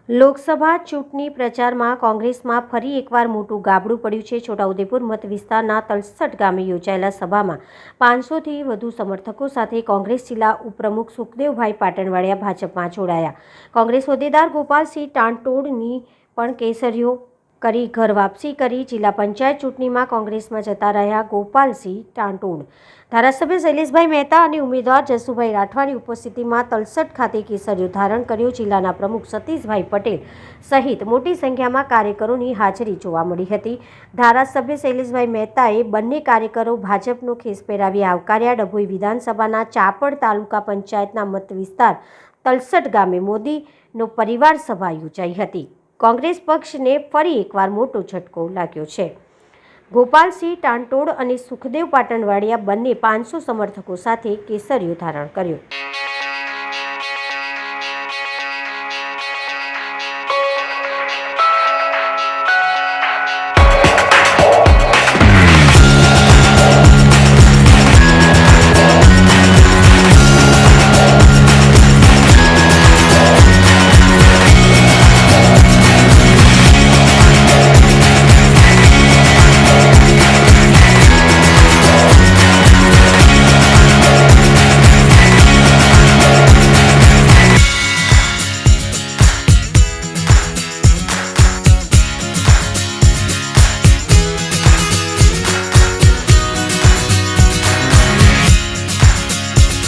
લોકસભા ચૂંટણી પ્રચારમાં કોંગ્રેસમાં ફરી એકવાર મોટું ગાબડું પડ્યું છે। છોટાઉદેપુર મત વિસ્તારના તલસટ ગામે યોજાયેલા સભામાં 500થી વધુ સમર્થકો સાથે કોંગ્રેસ જિલ્લા ઉપપ્રમુખ સુખદેવભાઈ પાટણવાડિયા ભાજપમાં જોડાયા। કોંગ્રેસ હોદ્દેદાર ગોપાલસિંહ ટાંટોડની પણ કેસરીઓ કરી ઘર વાપસી કરી। જિલ્લા પંચાયત ચૂંટણીમાં કોંગ્રેસમાં જતા રહ્યા ગોપાલસિંહ ટાંટોડ ધારાસભ્ય શૈલેષભાઈ મહેતા અને ઉમેદવાર જસુભાઈ રાઠવાની ઉપસ્થિતિમાં તલસટ ખાતે કેસરીઓ ધારણ કર્યો। જિલ્લાના પ્રમુખ સતીશભાઈ પટેલ સહિત મોટી સંખ્યામાં કાર્યકરોની હાજરી જોવા મળી હતી। ધારાસભ્ય શૈલેષભાઈ મહેતાએ બંને કાર્યકરો ભાજપનો ખેસ પહેરાવી આવકાર્યા। ડભોઈ વિધાનસભાના ચાપડ તાલુકા પંચાયતના મત વિસ્તાર તલસટ ગામે મોદીનો પરિવાર સભા યોજાઈ હતી। કોંગ્રેસ પક્ષને ફરી એકવાર મોટો ઝટકો લાગ્યો છે। ગોપાલસિંહ ટાંટોડ અને સુખદેવ પાટણવાડિયા બંને 500 સમર્થકો સાથે કેસરીઓ ધારણ કર્યો।